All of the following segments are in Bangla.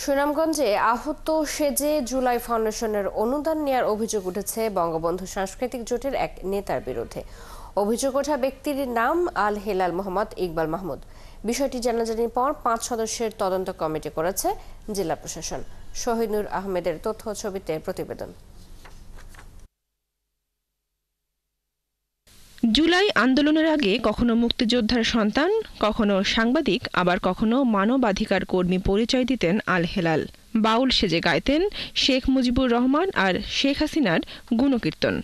সুনামগঞ্জে আহত সেজে জুলাই ফাউন্ডেশনের অনুদান নেয়ার অভিযোগ উঠেছে বঙ্গবন্ধু সাংস্কৃতিক জোটের এক নেতার বিরুদ্ধে। অভিযোগ ওঠা ব্যক্তির নাম আল হেলাল মোহাম্মদ ইকবাল মাহমুদ। বিষয়টি জানাজানির পর 5 সদস্যের তদন্ত কমিটি করেছে জেলা প্রশাসন। শহীদুর আহমেদের তথ্য ছবিতে প্রতিবেদন। জুলাই আন্দোলনের আগে কখনো মুক্তিযোদ্ধার সন্তান, কখনো সাংবাদিক, আবার কখনো মানবাধিকার কর্মী পরিচয় দিতেন আল হেলাল। বাউল সেজে গাইতেন শেখ মুজিবুর রহমান আর শেখ হাসিনার গুণকীর্তন।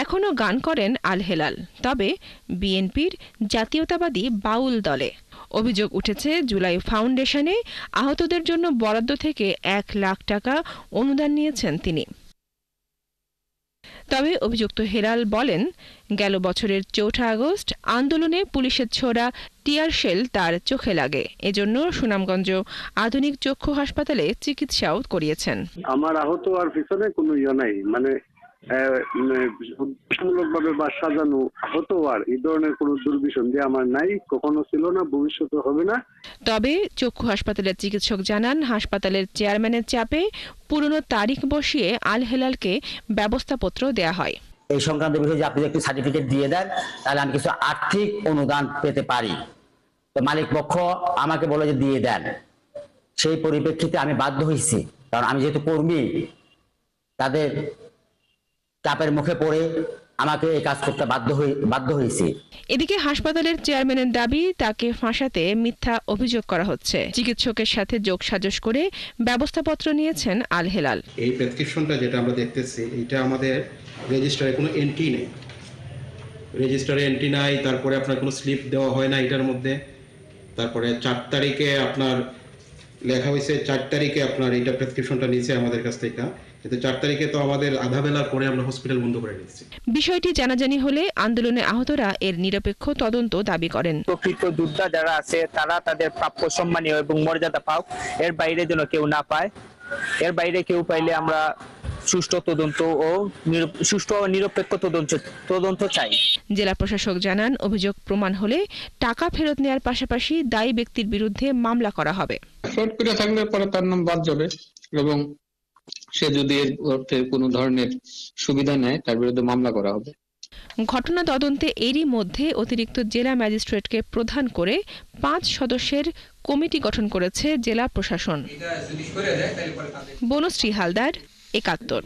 এখনও গান করেন আল হেলাল, তবে বিএনপির জাতীয়তাবাদী বাউল দলে। অভিযোগ উঠেছে জুলাই ফাউন্ডেশনে আহতদের জন্য বরাদ্দ থেকে 1 লাখ টাকা অনুদান নিয়েছেন তিনি। তবে অভিযুক্ত হেলাল বলেন, গেল বছরের 4 আগস্ট আন্দোলনে পুলিশের ছোড়া টিয়ার শেল তার চোখে লাগে, এজন্য সুনামগঞ্জ আধুনিক চক্ষু হাসপাতালে চিকিৎসাও করিয়েছেন। আমার আহত আর পিছনে কোনো নাই, উদ্দেশ্যমূলকভাবে বা সাজানো আহত আর এই ধরনের কোনো দুর্বিসন্ধি আমার নাই, কখনো ছিল না, ভবিষ্যতে হবে না। তবে চক্ষু হাসপাতালের চিকিৎসক জানান, হাসপাতালের চেয়ারম্যানের চাপে পুরনো তারিখ বসিয়ে আল হেলালকে ব্যবস্থাপত্র দেয়া হয়। এই সংক্রান্ত বিষয়ে যে আপনি একটি সার্টিফিকেট দিয়ে দেন, তাহলে আমি কিছু আর্থিক অনুদান পেতে পারি। তো মালিক পক্ষ আমাকে বলে যে দিয়ে দেন। সেই পরিপ্রেক্ষিতে আমি বাধ্য হয়েছি, কারণ আমি যেহেতু কর্মী, তাদের চাপের মুখে পড়ে আমাকে এই কাজ করতে বাধ্য হয়েছি। এদিকে হাসপাতালের চেয়ারম্যানের দাবি, তাকে ফাঁসাতে মিথ্যা অভিযোগ করা হচ্ছে। চিকিৎসকের সাথে যোগসাজশ করে ব্যবস্থাপত্র নিয়েছেন আল হেলাল। এই প্রেসক্রিপশনটা যেটা আমরা দেখতেছি, এটা আমাদের রেজিস্টারে কোনো এন্ট্রি নেই, তারপরে আপনার কোনো স্লিপ দেওয়া হয় না এটার মধ্যে। তারপরে 4 তারিখে আপনার লেখা হয়েছে, 4 তারিখে আপনার এটা প্রেসক্রিপশনটা নিয়েছে আমাদের কাছ থেকে, কিন্তু 4 তারিখে তো আমাদের আধা বেলার পরে আমরা হসপিটাল বন্ধ করে দিয়েছি। বিষয়টি জানাজানি হলে আন্দোলনে আহতরা এর নিরপেক্ষ তদন্ত দাবি করেন। প্রকৃত যোদ্ধা যারা আছে তারা তাদের প্রাপ্য সম্মানীয় এবং মর্যাদা পাক, এর বাইরে যেন কেউ না পায়। এর বাইরে কেউ পাইলে আমরা সুষ্ঠু তদন্ত ও নিরপেক্ষ তদন্ত চাই। জেলা প্রশাসক জানান, অভিযোগ প্রমাণ হলে টাকা ফেরত নেওয়ার পাশাপাশি দায়ী ব্যক্তির বিরুদ্ধে মামলা করা হবে। ফ্রড করে থাকলে পরে তার নাম বাদ যাবে এবং সে যদি এর অর্থে কোনো ধরনের সুবিধা নেয় তার বিরুদ্ধে মামলা করা হবে। ঘটনা তদন্তে এরই মধ্যে অতিরিক্ত জেলা ম্যাজিস্ট্রেটকে প্রধান করে 5 সদস্যের কমিটি গঠন করেছে জেলা প্রশাসন। বনশ্রী হালদার, 71।